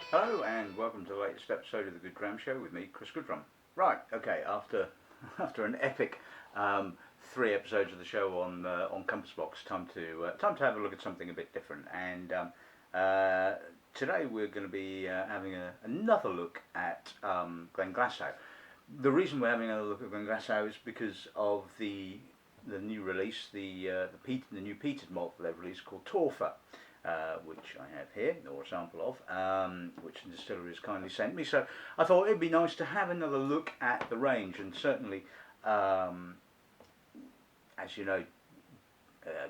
Hello and welcome to the latest episode of the Good Dram Show with me, Chris Goodrum. Right, okay, after an epic 3 episodes of the show on Compass Box, time to have a look at something a bit different. And today we're going to be having another look at Glenglassaugh. The reason we're having another look at Glenglassaugh is because of the new release, the new peated malt that they've released called Torfa. Which I have here, or a sample of, which the distillery has kindly sent me. So I thought it'd be nice to have another look at the range, and certainly, as you know,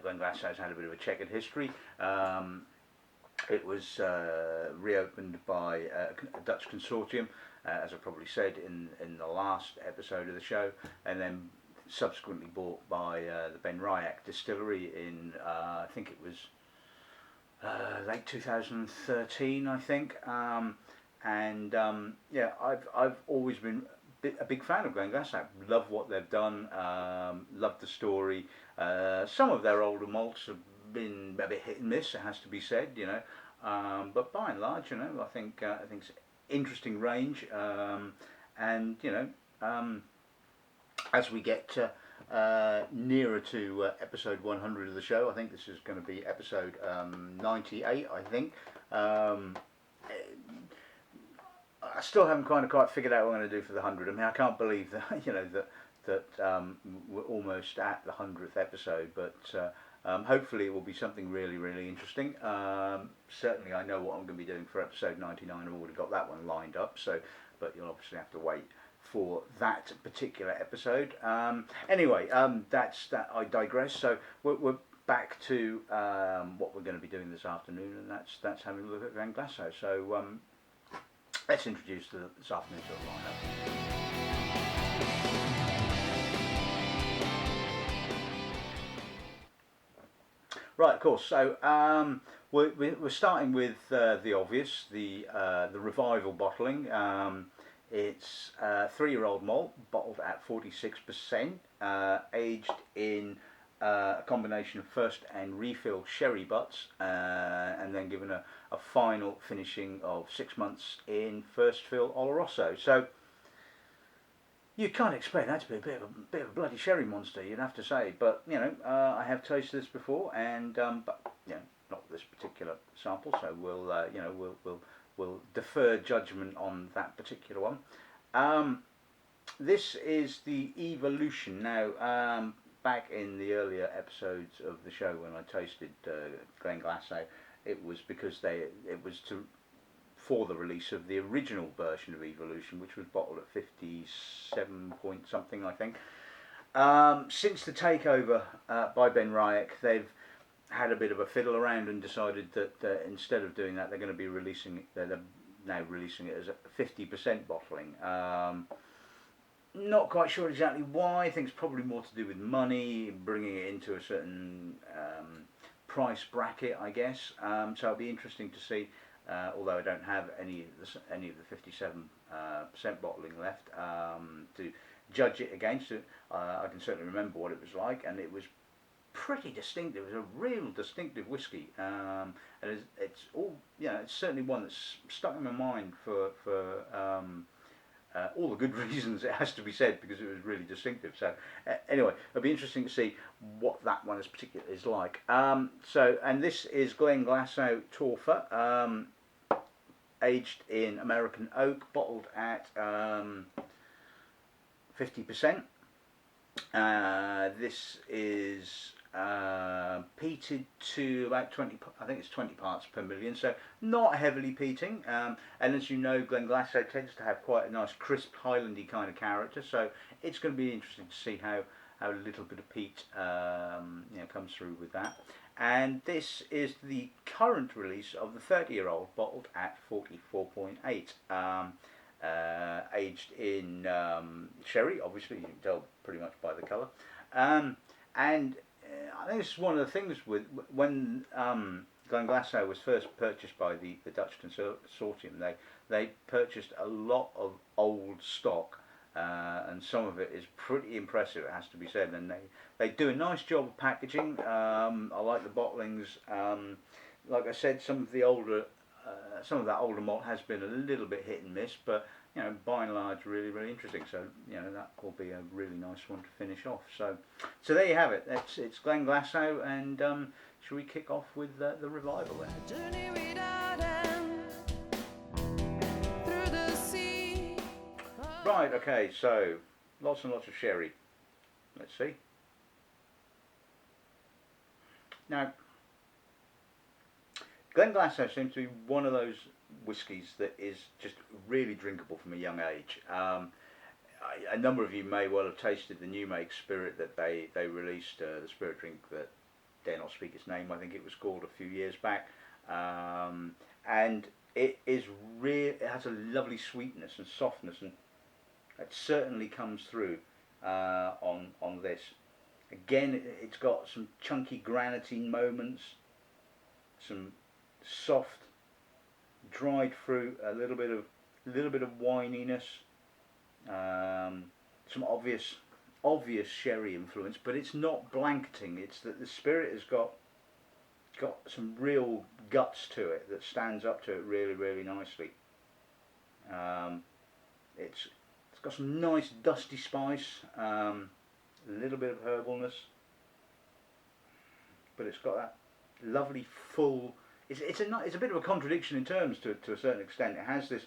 Glenglassaugh has had a bit of a checkered history. It was reopened by a Dutch consortium, as I probably said in the last episode of the show, and then subsequently bought by the Ben Ryack distillery in, I think it was late 2013, I think, yeah, I've always been a big fan of Glenglassaugh. Love what they've done. Love the story. Some of their older malts have been a bit hit and miss, it has to be said, but by and large, I think it's an interesting range, and as we get nearer to episode 100 of the show, I think this is going to be episode 98, I think. I still haven't quite figured out what I'm going to do for the 100. I mean, I can't believe that that we're almost at the 100th episode, but hopefully it will be something really, really interesting. Certainly I know what I'm going to be doing for episode 99. I've already got that one lined up, but you'll obviously have to wait for that particular episode. Anyway, that's that. I digress. So we're back to what we're going to be doing this afternoon, and that's having a look at Glenglassaugh. So let's introduce this afternoon's lineup. Right, of course. So we're starting with the obvious, the revival bottling. It's 3-year-old malt, bottled at 46%, aged in a combination of first and refill sherry butts, and then given a final finishing of 6 months in first fill Oloroso. So you can't expect that to be a bit of a bloody sherry monster, you'd have to say. But I have tasted this before, and but not this particular sample. So we'll defer judgment on that particular one. This is the Evolution. Now, back in the earlier episodes of the show when I tasted Glenglassaugh, it was because it was for the release of the original version of Evolution, which was bottled at 57 point something, I think. Since the takeover by Ben Ryack, they've had a bit of a fiddle around and decided that instead of doing that, they're going to be they're now releasing it as a 50% bottling. Not quite sure exactly why. I think it's probably more to do with money, bringing it into a certain price bracket, I guess. So it'll be interesting to see. Although I don't have any of the 57% bottling left to judge it against. I can certainly remember what it was like, and it was pretty distinctive. It was a real distinctive whiskey, and it's certainly one that's stuck in my mind for all the good reasons, it has to be said, because it was really distinctive. So anyway, it'll be interesting to see what that one is particularly is like. And this is Glenglassaugh Torfa, aged in American oak, bottled at 50%. This is peated to about 20, I think it's 20 parts per million, so not heavily peating, and as you know, Glenglassaugh tends to have quite a nice crisp Highlandy kind of character, so it's going to be interesting to see how a little bit of peat comes through with that. And this is the current release of the 30-year-old, bottled at 44.8, aged in sherry. Obviously you can tell pretty much by the colour, and I think this is one of the things with when Glenglassaugh was first purchased by the Dutch consortium. They purchased a lot of old stock, and some of it is pretty impressive, it has to be said. And they do a nice job of packaging. I like the bottlings. Like I said, some of the older some of that older malt has been a little bit hit and miss, but you know, by and large, really, really interesting. So you know, that will be a really nice one to finish off. So there you have it. It's Glenglassaugh, and shall we kick off with the revival then? Right. Okay. So lots and lots of sherry. Let's see. Now, Glenglassaugh seems to be one of those whiskies that is just really drinkable from a young age. A number of you may well have tasted the new make spirit that they released, the spirit drink that dare not speak its name, I think it was called, a few years back, and it has a lovely sweetness and softness, and it certainly comes through on this. Again, it's got some chunky granitine moments, some soft dried fruit, a little bit of wininess, some obvious sherry influence, but it's not blanketing. It's that the spirit has got some real guts to it that stands up to it really, really nicely. It's got some nice dusty spice, a little bit of herbalness, but it's got that lovely full. It's a bit of a contradiction in terms to a certain extent. It has this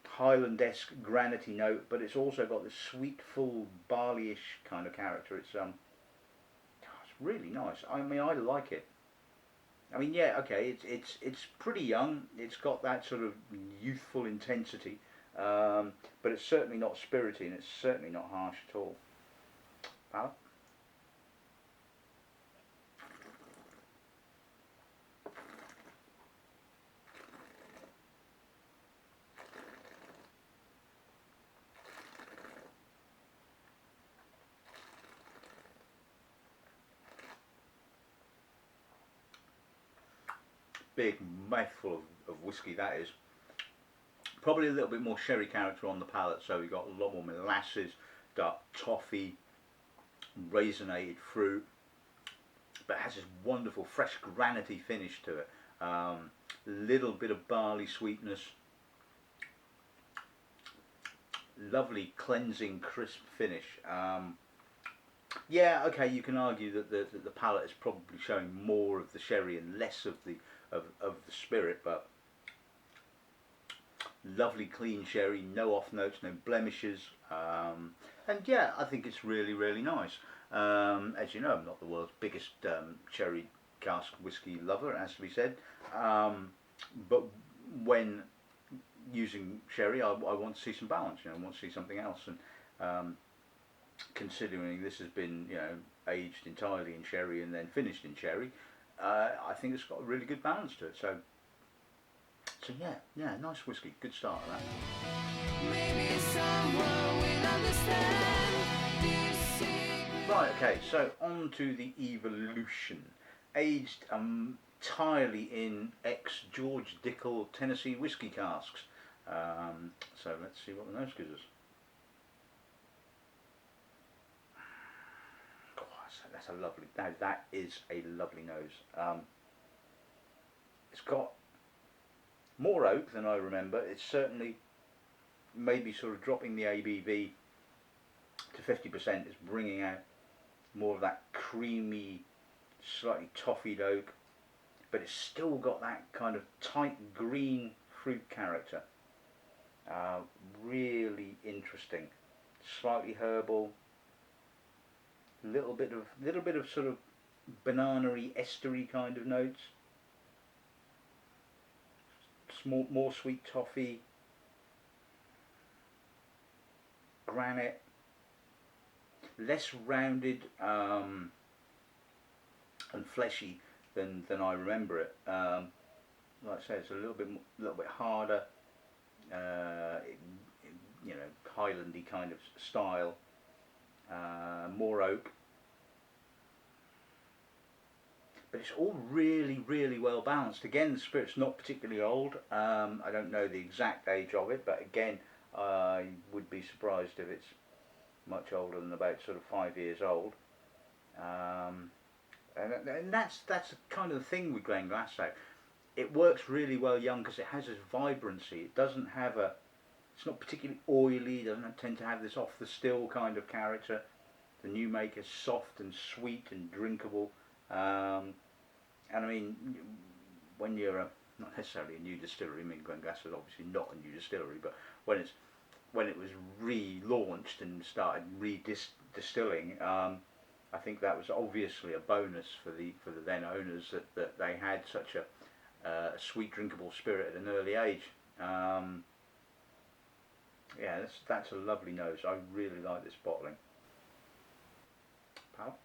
Highland-esque granity note, but it's also got this sweet, full, barley-ish kind of character. It's really nice. I mean, I like it. I mean, yeah, okay, it's pretty young. It's got that sort of youthful intensity, but it's certainly not spirity, and it's certainly not harsh at all. Palate? Big mouthful of whiskey that is. Probably a little bit more sherry character on the palate, so we've got a lot more molasses, dark toffee, raisinated fruit, but it has this wonderful fresh granity finish to it. Little bit of barley sweetness, lovely cleansing crisp finish. Yeah, okay, you can argue that the palate is probably showing more of the sherry and less of the spirit, but lovely clean sherry, no off notes, no blemishes, and yeah, I think it's really, really nice. As you know, I'm not the world's biggest sherry cask whiskey lover, it has to be said, but when using sherry, I want to see some balance. You know, I want to see something else, and considering this has been, you know, aged entirely in sherry and then finished in sherry, I think it's got a really good balance to it. So yeah, nice whiskey, good start of that. Maybe someone will understand this. Right, okay, so on to the Evolution, aged entirely in ex-George Dickel Tennessee whiskey casks. So let's see what the nose gives us. That's a lovely. Now that is a lovely nose. It's got more oak than I remember. It's certainly maybe sort of dropping the ABV to 50%. It's bringing out more of that creamy, slightly toffeed oak, but it's still got that kind of tight green fruit character. Really interesting. Slightly herbal. Little bit of sort of banana-y, estery kind of notes. More sweet toffee, granite, less rounded and fleshy than I remember it. Like I say, it's a little bit harder, you know, Highlandy kind of style. More oak, but it's all really, really well balanced. Again, the spirit's not particularly old. I don't know the exact age of it, but again, I would be surprised if it's much older than about sort of 5 years old. And that's kind of the thing with Glenglassaugh. it works really well young because it has this vibrancy. It doesn't have a, it's not particularly oily, doesn't tend to have this off the still kind of character. The new make is soft and sweet and drinkable. And I mean, when you're not necessarily a new distillery, I mean Glenglassaugh is obviously not a new distillery, but when it was relaunched and started redistilling, I think that was obviously a bonus for the then owners that they had such a sweet drinkable spirit at an early age. Yeah, that's a lovely nose. I really like this bottling. Pal?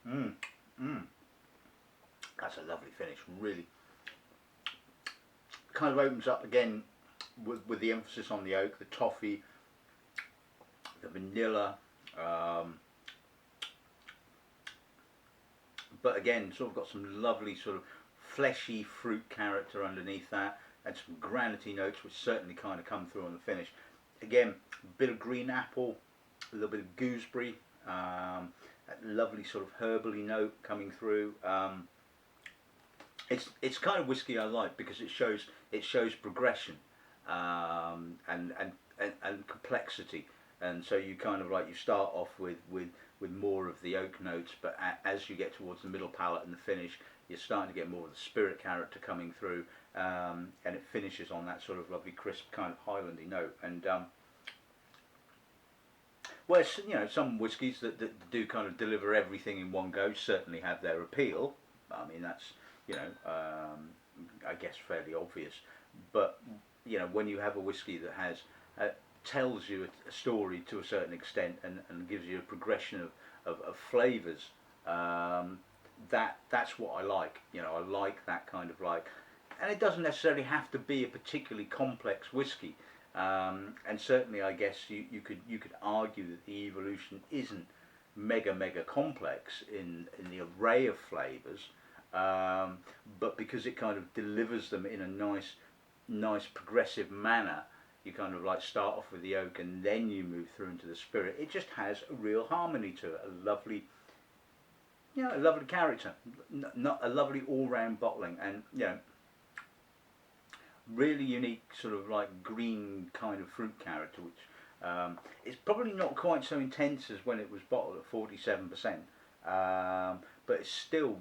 Mmm, mmm. That's a lovely finish. Really, kind of opens up again with the emphasis on the oak, the toffee, the vanilla, but again, sort of got some lovely sort of fleshy fruit character underneath that, and some granity notes which certainly kind of come through on the finish. Again, a bit of green apple, a little bit of gooseberry, that lovely sort of herbally note coming through. It's kind of whiskey I like because it shows progression, and complexity, and so you kind of like, you start off with more of the oak notes, but as you get towards the middle palate and the finish, you're starting to get more of the spirit character coming through, and it finishes on that sort of lovely crisp kind of Highlandy note. And well, you know, some whiskies that do kind of deliver everything in one go certainly have their appeal. I mean, that's, you know, I guess fairly obvious. But you know, when you have a whiskey that has tells you a story to a certain extent, and gives you a progression of flavours, that's what I like. You know, I like that kind of like, and it doesn't necessarily have to be a particularly complex whiskey. And certainly, I guess you could argue that the evolution isn't mega complex in the array of flavours, but because it kind of delivers them in a nice progressive manner, you kind of like start off with the oak and then you move through into the spirit. It just has a real harmony to it, a lovely, you know, a lovely character, not a lovely all-round bottling, and you know, really unique sort of like green kind of fruit character, which is probably not quite so intense as when it was bottled at 47%, but it's still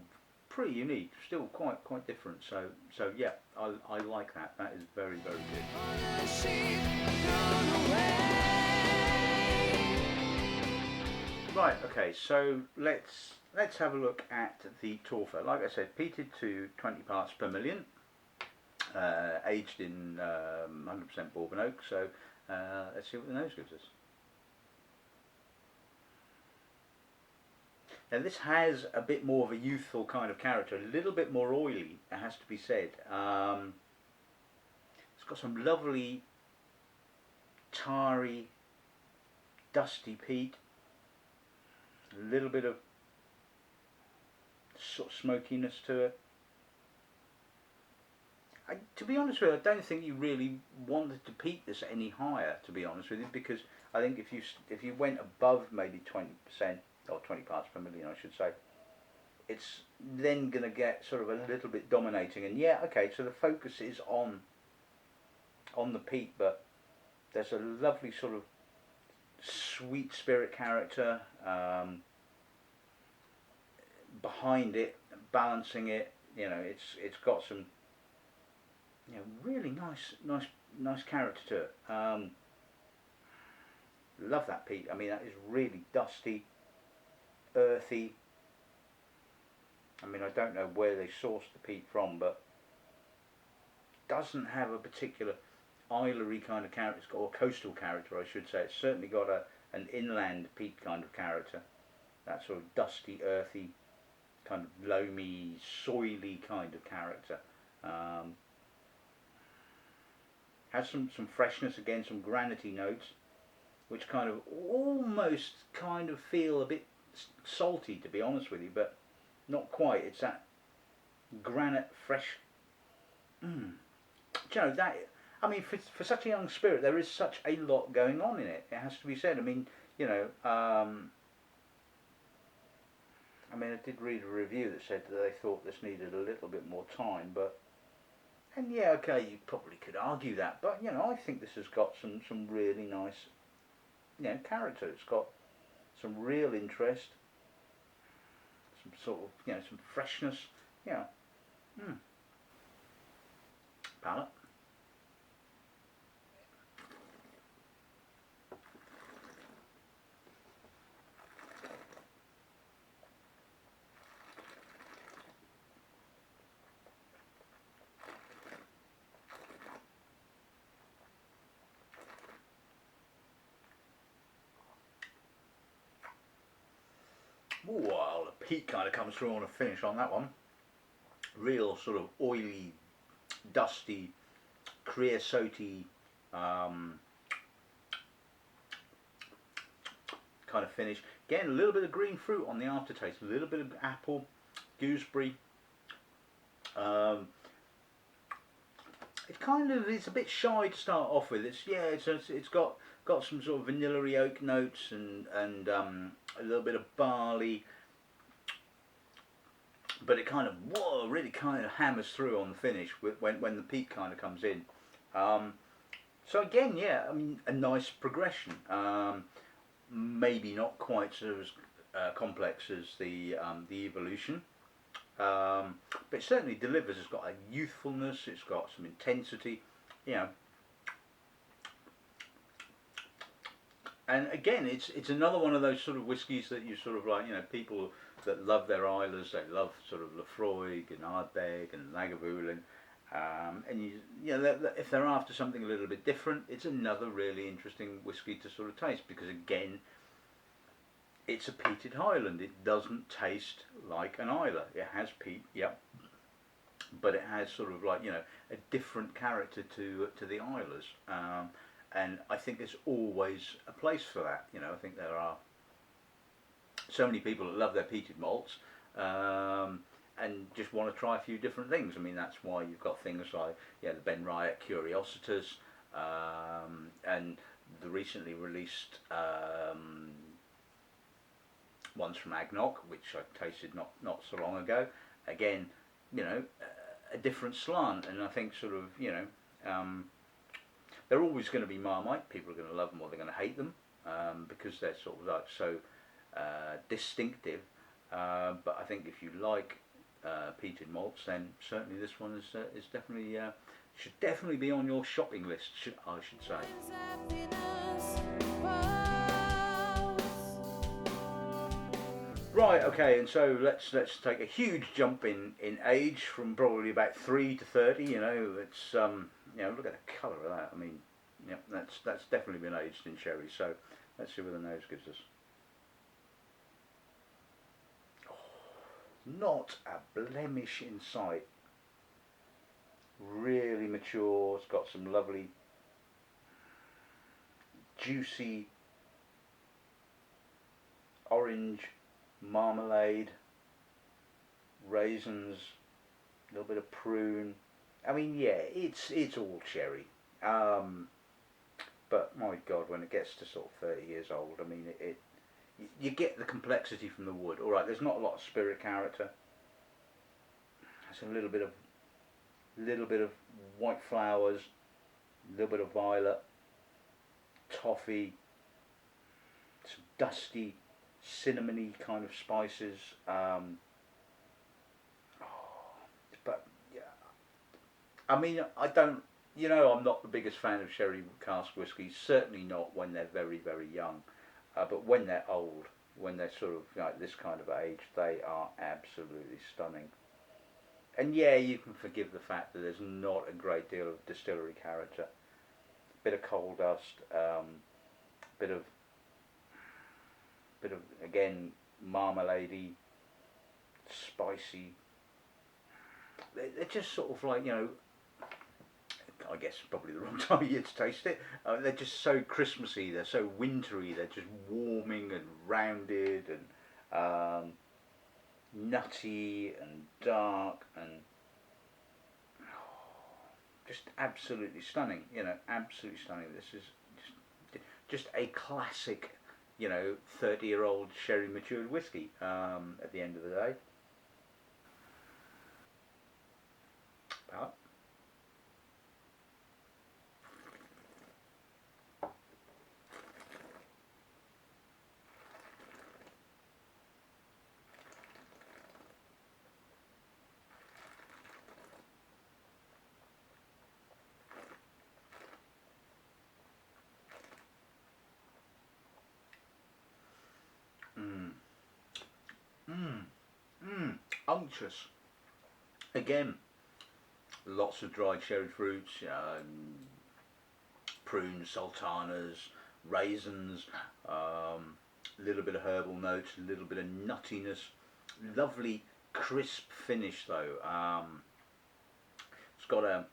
pretty unique, still quite different. So yeah, I like that. That is very good. Right, okay, so let's have a look at the Torfa. Like I said, peated to 20 parts per million. Aged in 100% bourbon oak, so let's see what the nose gives us. Now this has a bit more of a youthful kind of character, a little bit more oily, it has to be said. It's got some lovely tarry, dusty peat, a little bit of sort of smokiness to it. To be honest with you, I don't think you really wanted to peat this any higher, to be honest with you, because I think if you went above maybe 20%, or 20 parts per million I should say, it's then going to get sort of a little bit dominating. And yeah, okay, so the focus is on the peat, but there's a lovely sort of sweet spirit character behind it, balancing it. You know, it's got some, you know, really nice character to it. Love that peat. I mean, that is really dusty, earthy. I mean, I don't know where they sourced the peat from, but doesn't have a particular islery kind of character, or coastal character I should say. It's certainly got an inland peat kind of character, that sort of dusty, earthy, kind of loamy, soily kind of character. Has some freshness again, some granity notes, which kind of almost kind of feel a bit salty, to be honest with you, but not quite. It's that granite fresh. Mm. Do you know that? I mean, for such a young spirit, there is such a lot going on in it. It has to be said. I mean, you know, I mean, I did read a review that said that they thought this needed a little bit more time, but and yeah, okay, you probably could argue that, but you know, I think this has got some really nice, you know, character. It's got some real interest, some sort of, you know, some freshness. Yeah, mm. Palate. Ooh, well, the peat kind of comes through on a finish on that one. Real sort of oily, dusty, creosote um, kind of finish. Again, a little bit of green fruit on the aftertaste, a little bit of apple, gooseberry. Um, it kind of is a bit shy to start off with. It's yeah, it's got some sort of vanilla-y oak notes and a little bit of barley, but it kind of really kind of hammers through on the finish when the peat kind of comes in. Um, so again, yeah, I mean a nice progression. Maybe not quite so as complex as the evolution, but it certainly delivers. It's got a youthfulness. It's got some intensity, you know. And again, it's another one of those sort of whiskies that you sort of like, you know, people that love their Islers, they love sort of Lafroig and Ardbeg and Lagavulin, and you know, if they're after something a little bit different, it's another really interesting whiskey to sort of taste because again, it's a peated Highland. It doesn't taste like an Islay. It has peat, yep, but it has sort of like, you know, a different character to the Islers. And I think there's always a place for that. You know, I think there are so many people that love their peated malts and just want to try a few different things. I mean, that's why you've got things like the Ben Riot Curiositas and the recently released ones from Agnock, which I tasted not so long ago. Again, you know, a different slant, and I think sort of, you know, they're always going to be Marmite. People are going to love them or they're going to hate them because they're sort of like so distinctive. But I think if you like peated malts, then certainly this one is definitely should definitely be on your shopping list. I should say. Right, okay, and so let's take a huge jump in age from probably about 3 to 30. You know, it's you know, look at the colour of that. I mean, yeah, that's definitely been aged in sherry. So let's see what the nose gives us. Oh, not a blemish in sight. Really mature. It's got some lovely, juicy orange marmalade, raisins, a little bit of prune. I mean, yeah, it's all cherry. But my God, when it gets to sort of 30 years old, I mean, you get the complexity from the wood. All right, there's not a lot of spirit character. There's a little bit of white flowers, a little bit of violet, toffee, some dusty, cinnamony kind of spices. But yeah, I mean, I don't. You know, I'm not the biggest fan of sherry cask whiskies. Certainly not when they're very, very young. But when they're old, when they're sort of like this kind of age, they are absolutely stunning. And yeah, you can forgive the fact that there's not a great deal of distillery character. Bit of coal dust, bit of again marmalady, spicy. They're just sort of like, you know, I guess probably the wrong time of year to taste it. They're just so Christmassy. They're so wintry. They're just warming and rounded, and nutty and dark and just absolutely stunning. Absolutely stunning. This is just a classic, 30-year-old sherry matured whiskey. At the end of the day. But, mm, mm, unctuous. Again, lots of dried cherry fruits, prunes, sultanas, raisins, a little bit of herbal notes, a little bit of nuttiness. Lovely crisp finish though. It's got a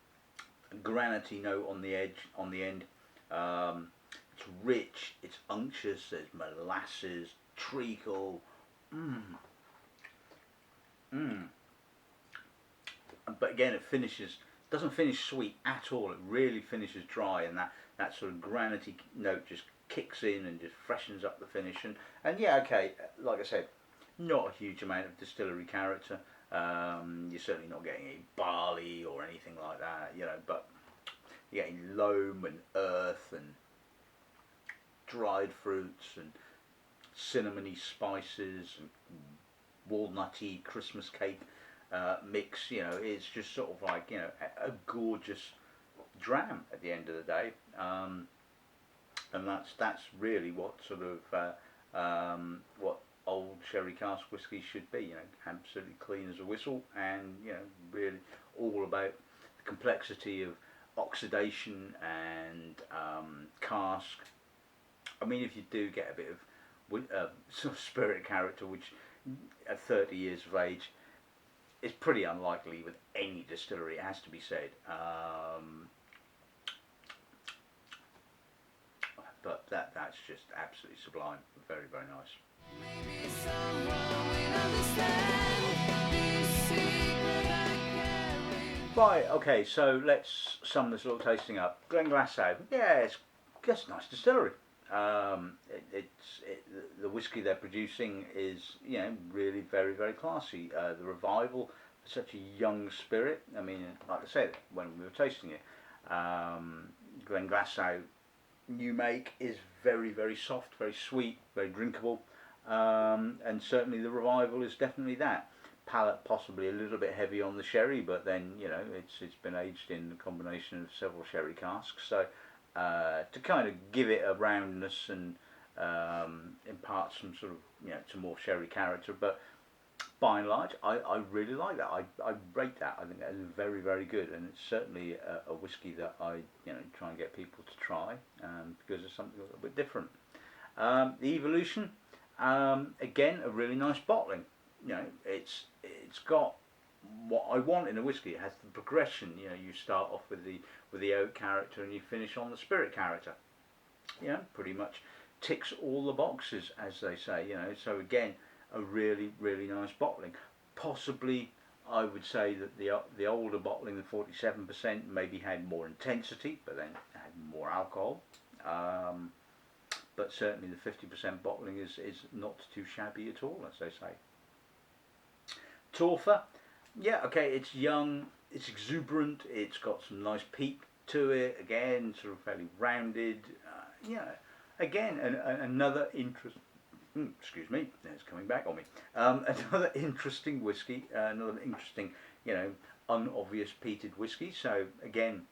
granity note on the edge, on the end. It's rich, it's unctuous. There's molasses, treacle. Mmm. Mmm. But again, it finishes, doesn't finish sweet at all. It really finishes dry, and that sort of granity note just kicks in and just freshens up the finish. And yeah, okay, like I said, not a huge amount of distillery character. You're certainly not getting any barley or anything like that, but you're getting loam and earth and dried fruits and cinnamony spices and walnutty Christmas cake mix. It's just sort of like a gorgeous dram at the end of the day, and that's really what sort of what old sherry cask whiskey should be. Absolutely clean as a whistle, and really all about the complexity of oxidation and cask. I mean, if you do get a bit of sort of spirit character, which at 30 years of age is pretty unlikely with any distillery, it has to be said. But that's just absolutely sublime. Very, very nice. Maybe someone will understand. Right, okay, so let's sum this little tasting up. Glenglassaugh, yeah, it's just a nice distillery. The whiskey they're producing is, really very, very classy. The revival for such a young spirit. I mean, like I said when we were tasting it, Glenglassaugh new make is very, very soft, very sweet, very drinkable, and certainly the revival is definitely that. Palate possibly a little bit heavy on the sherry, but then it's been aged in a combination of several sherry casks, so to kind of give it a roundness and impart some sort of some more sherry character. But by and large, I really like that. I rate that. I think that is very, very good, and it's certainly a whiskey that I try and get people to try, because it's something a little bit different. The evolution, again, a really nice bottling. It's got what I want in a whiskey. It has the progression. You start off with the oak character and you finish on the spirit character. Pretty much ticks all the boxes, as they say. So again, a really, really nice bottling. Possibly, I would say that the older bottling, the 47%, maybe had more intensity, but then had more alcohol. But certainly the 50% bottling is not too shabby at all, as they say. Torfa, yeah, okay, it's young, it's exuberant, it's got some nice peak to it, again, sort of fairly rounded. Again, another interesting, excuse me, it's coming back on me. Another interesting whiskey, another interesting, unobvious peated whiskey. So again,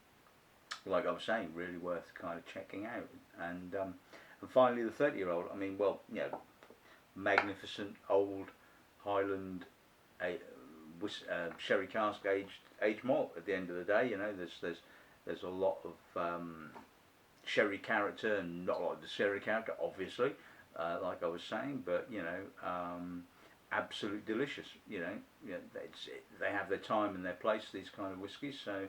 like I was saying, really worth kind of checking out. And finally, the 30-year-old. I mean, well, magnificent old Highland sherry cask aged malt. At the end of the day, there's a lot of sherry character and not a lot of distillery character, obviously, like I was saying, but absolute delicious. They have their time and their place, these kind of whiskies. So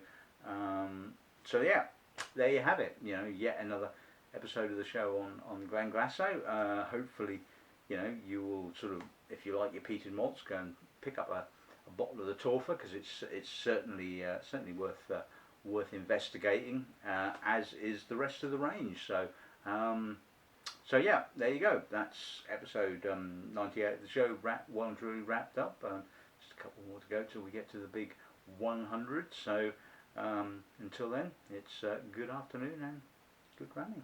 yeah, there you have it. Yet another episode of the show on Glenglassaugh. Hopefully you know, you will sort of, if you like your peated malts, go and pick up a bottle of the Torfa, because it's certainly worth investigating, as is the rest of the range. So yeah, there you go. That's episode 98 of the show, well and truly wrapped up. Just a couple more to go till we get to the big 100. So until then, it's good afternoon and good cramming.